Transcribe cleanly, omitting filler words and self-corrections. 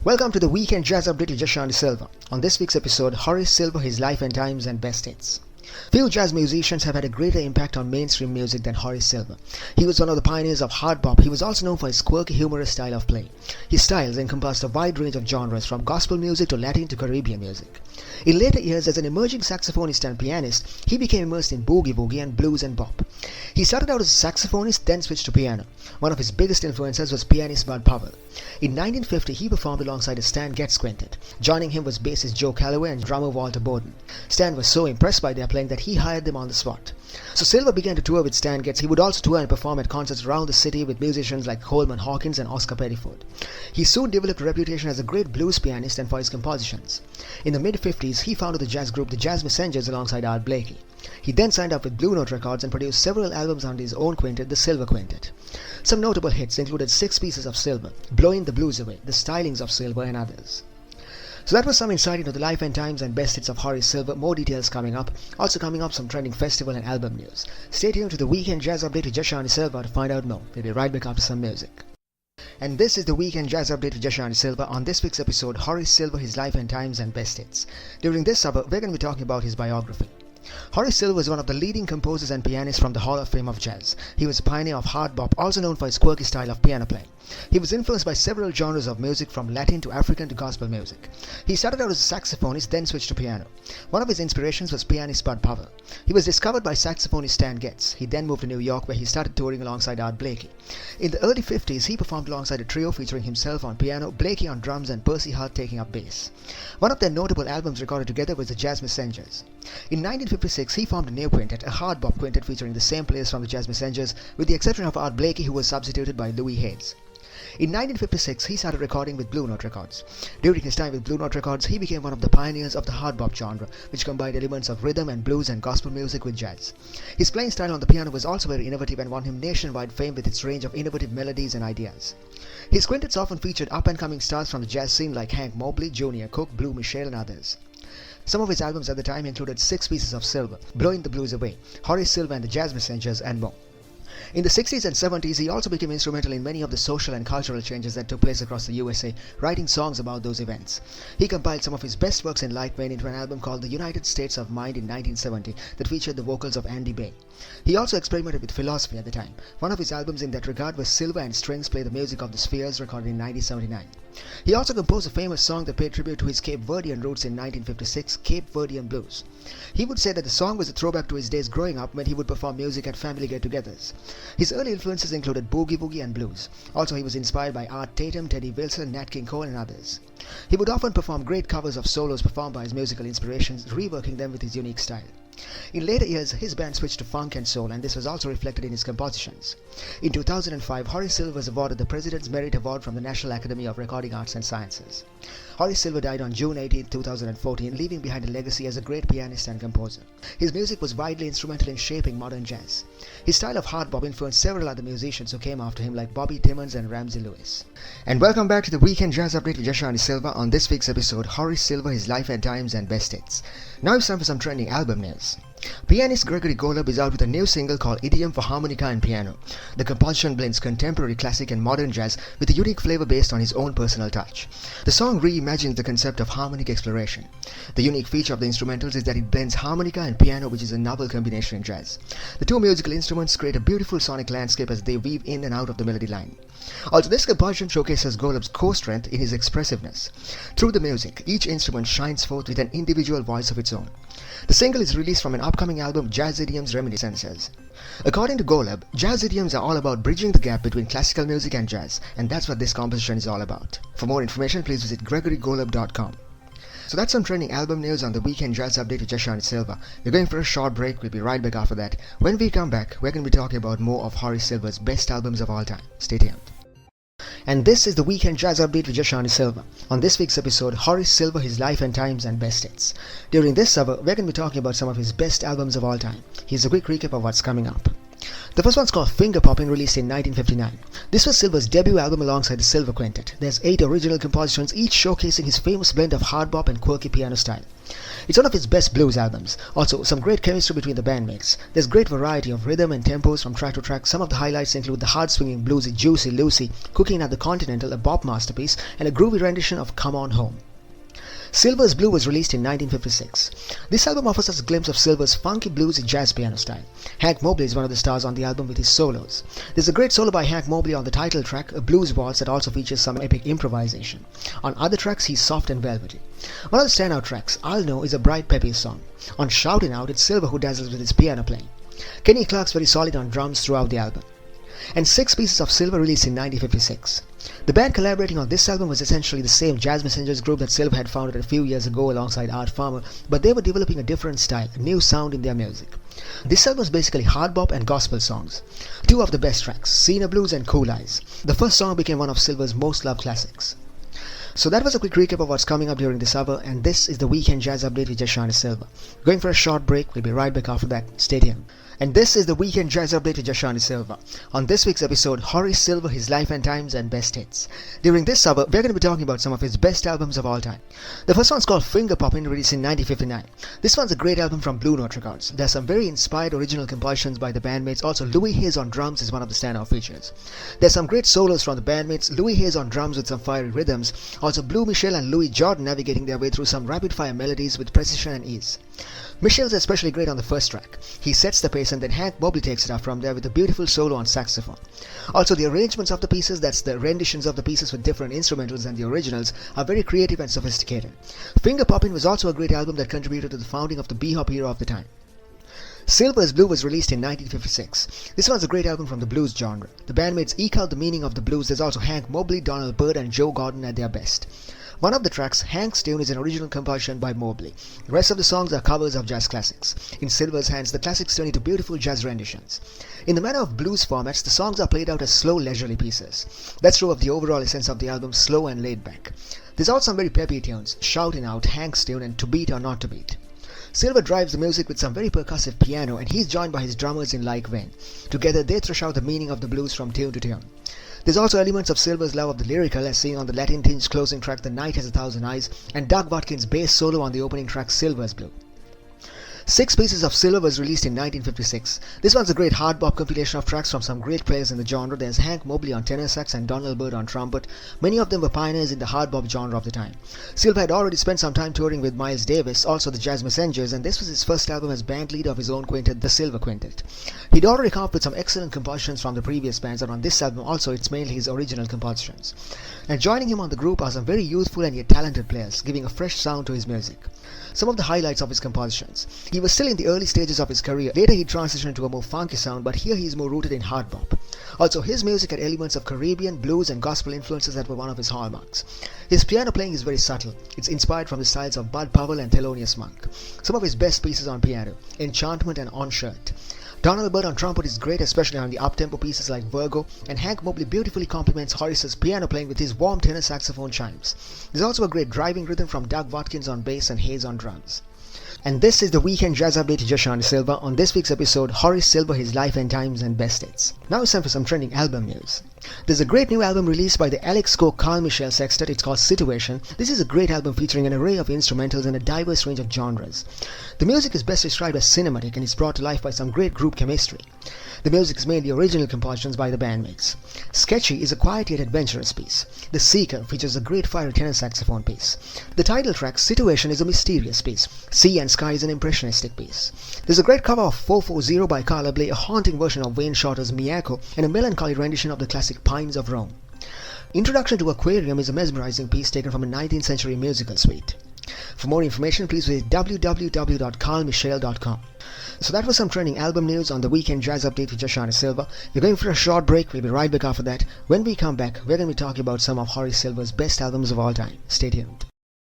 Welcome to the Weekend Jazz Update with Horace Silver. On this week's episode, Horace Silver, his life and times and best hits. Few jazz musicians have had a greater impact on mainstream music than Horace Silver. He was one of the pioneers of hard bop. He was also known for his quirky, humorous style of playing. His styles encompassed a wide range of genres, from gospel music to Latin to Caribbean music. In later years, as an emerging saxophonist and pianist, he became immersed in boogie-woogie and blues and bop. He started out as a saxophonist, then switched to piano. One of his biggest influences was pianist Bud Powell. In 1950, he performed alongside a Stan Getz quintet. Joining him was bassist Joe Calloway and drummer Walter Bowden. Stan was so impressed by their playing that he hired them on the spot. So Silver began to tour with Stan Getz. He would also tour and perform at concerts around the city with musicians like Coleman Hawkins and Oscar Pettiford. He soon developed a reputation as a great blues pianist and for his compositions. In the mid-50s, he founded the jazz group the Jazz Messengers alongside Art Blakey. He then signed up with Blue Note Records and produced several albums under his own quintet, the Silver Quintet. Some notable hits included Six Pieces of Silver, Blowin the Blues Away, The Stylings of Silver, and others. So that was some insight into the life and times and best hits of Horace Silver. More details coming up. Also coming up, some trending festival and album news. Stay tuned to the Weekend Jazz Update with Horace Silver to find out more. We'll be right back after some music. And this is the Weekend Jazz Update with Horace Silver. On this week's episode, Horace Silver, his life and times and best hits. During this hour, we're going to be talking about his biography. Horace Silver was one of the leading composers and pianists from the Hall of Fame of Jazz. He was a pioneer of hard bop, also known for his quirky style of piano playing. He was influenced by several genres of music, from Latin to African to gospel music. He started out as a saxophonist, then switched to piano. One of his inspirations was pianist Bud Powell. He was discovered by saxophonist Stan Getz. He then moved to New York, where he started touring alongside Art Blakey. In the early 50s, he performed alongside a trio featuring himself on piano, Blakey on drums, and Percy Hart taking up bass. One of their notable albums recorded together was the Jazz Messengers. In 1956, he formed a new quintet, a hard bop quintet featuring the same players from the Jazz Messengers, with the exception of Art Blakey, who was substituted by Louis Hayes. In 1956, he started recording with Blue Note Records. During his time with Blue Note Records, he became one of the pioneers of the hard bop genre, which combined elements of rhythm and blues and gospel music with jazz. His playing style on the piano was also very innovative and won him nationwide fame with its range of innovative melodies and ideas. His quintets often featured up-and-coming stars from the jazz scene like Hank Mobley, Junior Cook, Blue Michelle, and others. Some of his albums at the time included Six Pieces of Silver, Blowin the Blues Away, Horace Silver and the Jazz Messengers, and more. In the 60s and 70s, he also became instrumental in many of the social and cultural changes that took place across the USA, writing songs about those events. He compiled some of his best works in light vein into an album called The United States of Mind in 1970 that featured the vocals of Andy Bay. He also experimented with philosophy at the time. One of his albums in that regard was Silver and Strings Play the Music of the Spheres, recorded in 1979. He also composed a famous song that paid tribute to his Cape Verdean roots in 1956, Cape Verdean Blues. He would say that the song was a throwback to his days growing up when he would perform music at family get-togethers. His early influences included boogie-woogie and blues. Also, he was inspired by Art Tatum, Teddy Wilson, Nat King Cole, and others. He would often perform great covers of solos performed by his musical inspirations, reworking them with his unique style. In later years, his band switched to funk and soul, and this was also reflected in his compositions. In 2005, Horace Silver was awarded the President's Merit Award from the National Academy of Recording Arts and Sciences. Horace Silver died on June 18, 2014, leaving behind a legacy as a great pianist and composer. His music was widely instrumental in shaping modern jazz. His style of hard bop influenced several other musicians who came after him, like Bobby Timmons and Ramsey Lewis. And welcome back to the Weekend Jazz Update with Horace Silver. On this week's episode, Horace Silver, his life and times and best hits. Now it's time for some trending album news. Pianist Gregory Golub is out with a new single called Idiom for Harmonica and Piano. The composition blends contemporary classic and modern jazz with a unique flavor based on his own personal touch. The song reimagines the concept of harmonic exploration. The unique feature of the instrumentals is that it blends harmonica and piano, which is a novel combination in jazz. The two musical instruments create a beautiful sonic landscape as they weave in and out of the melody line. Also, this composition showcases Golub's core strength in his expressiveness. Through the music, each instrument shines forth with an individual voice of its own. The single is released from an upcoming album, Jazz Idioms Reminiscences. According to Golub, jazz idioms are all about bridging the gap between classical music and jazz, and that's what this composition is all about. For more information, please visit gregorygolub.com. So that's some trending album news on the Weekend Jazz Update with Horace Silver. We're going for a short break. We'll be right back after that. When we come back, we're going to be talking about more of Horace Silver's best albums of all time. Stay tuned. And this is the Weekend Jazz Update with Horace Silver. On this week's episode, Horace Silver, his life and times and best hits. During this hour, we're going to be talking about some of his best albums of all time. Here's a quick recap of what's coming up. The first one's called Finger Poppin', released in 1959. This was Silver's debut album alongside the Silver Quintet. There's 8 original compositions, each showcasing his famous blend of hard bop and quirky piano style. It's one of his best blues albums. Also, some great chemistry between the bandmates. There's great variety of rhythm and tempos from track to track. Some of the highlights include the hard-swinging bluesy Juicy Lucy, Cooking at the Continental, a bop masterpiece, and a groovy rendition of Come On Home. Silver's Blue was released in 1956. This album offers us a glimpse of Silver's funky bluesy jazz piano style. Hank Mobley is one of the stars on the album with his solos. There's a great solo by Hank Mobley on the title track, a blues waltz that also features some epic improvisation. On other tracks, he's soft and velvety. One of the standout tracks, I'll Know, is a bright, peppy song. On Shoutin' Out, it's Silver who dazzles with his piano playing. Kenny Clark's very solid on drums throughout the album. And Six Pieces of Silver, released in 1956. The band collaborating on this album was essentially the same Jazz Messengers group that Silver had founded a few years ago alongside Art Farmer, but they were developing a different style, a new sound in their music. This album was basically hard bop and gospel songs. 2 of the best tracks, Cena Blues and Cool Eyes. The first song became one of Silver's most loved classics. So that was a quick recap of what's coming up during this hour, and this is the Weekend Jazz Update with Horace Silver. Going for a short break, we'll be right back after that. Stay tuned. And this is the Weekend Jazz Update with Horace Silver. On this week's episode, Horace Silver, his life and times and best hits. During this hour, we're going to be talking about some of his best albums of all time. The first one's called Finger Poppin', released in 1959. This one's a great album from Blue Note Records. There's some very inspired original compositions by the bandmates. Also, Louis Hayes on drums is one of the standout features. There's some great solos from the bandmates. Louis Hayes on drums with some fiery rhythms. Also, Blue Michel and Louis Jordan navigating their way through some rapid-fire melodies with precision and ease. Michel's especially great on the first track. He sets the pace and then Hank Mobley takes it up from there with a beautiful solo on saxophone. Also, the arrangements of the pieces, that's the renditions of the pieces with different instrumentals than the originals, are very creative and sophisticated. Finger Poppin' was also a great album that contributed to the founding of the bebop era of the time. Silver's Blue was released in 1956. This one's a great album from the blues genre. The bandmates eke out the meaning of the blues. There's also Hank Mobley, Donald Byrd and Joe Gordon at their best. One of the tracks, Hank's Tune, is an original composition by Mobley. The rest of the songs are covers of jazz classics. In Silver's hands, the classics turn into beautiful jazz renditions. In the manner of blues formats, the songs are played out as slow, leisurely pieces. That's true of the overall essence of the album, slow and laid back. There's also some very peppy tunes, Shoutin' Out, Hank's Tune and To Beat or Not to Beat. Silver drives the music with some very percussive piano, and he's joined by his drummers in like vein. Together, they thresh out the meaning of the blues from tune to tune. There's also elements of Silver's love of the lyrical, as seen on the Latin-tinged closing track The Night Has a Thousand Eyes, and Doug Watkins' bass solo on the opening track Silver's Blue. Six Pieces of Silver was released in 1956. This one's a great hard bop compilation of tracks from some great players in the genre. There's Hank Mobley on tenor sax and Donald Byrd on trumpet. Many of them were pioneers in the hard bop genre of the time. Silver had already spent some time touring with Miles Davis, also the Jazz Messengers, and this was his first album as band leader of his own quintet, the Silver Quintet. He'd already come up with some excellent compositions from the previous bands, and on this album also it's mainly his original compositions. And joining him on the group are some very youthful and yet talented players, giving a fresh sound to his music. Some of the highlights of his compositions. He was still in the early stages of his career. Later he transitioned to a more funky sound, but here he is more rooted in hard bop. Also, his music had elements of Caribbean, blues and gospel influences that were one of his hallmarks. His piano playing is very subtle. It's inspired from the styles of Bud Powell and Thelonious Monk. Some of his best pieces on piano, Enchantment and On Shirt. Donald Byrd on trumpet is great, especially on the up-tempo pieces like Virgo, and Hank Mobley beautifully complements Horace's piano playing with his warm tenor saxophone chimes. There's also a great driving rhythm from Doug Watkins on bass and Hayes on drums. And this is the Weekend Jazz Update with Horace Silver. On this week's episode, Horace Silver, his life and times and best hits. Now it's time for some trending album news. There's a great new album released by the Alex Coe Carl Michael Sextet. It's called Situation. This is a great album featuring an array of instrumentals and a diverse range of genres. The music is best described as cinematic and is brought to life by some great group chemistry. The music is mainly original compositions by the bandmates. Sketchy is a quiet yet adventurous piece. The Seeker features a great fiery tenor saxophone piece. The title track, Situation, is a mysterious piece. Sea and Sky is an impressionistic piece. There's a great cover of 440 by Carla Bley, a haunting version of Wayne Shorter's Miyako, and a melancholy rendition of the classic Pines of Rome. Introduction to Aquarium is a mesmerizing piece taken from a 19th century musical suite. For more information, please visit www.carlmichael.com. So that was some trending album news on the Weekend Jazz Update with Horace Silver. We're going for a short break. We'll be right back after that. When we come back, we're going to be talking about some of Horace Silver's best albums of all time. Stay tuned.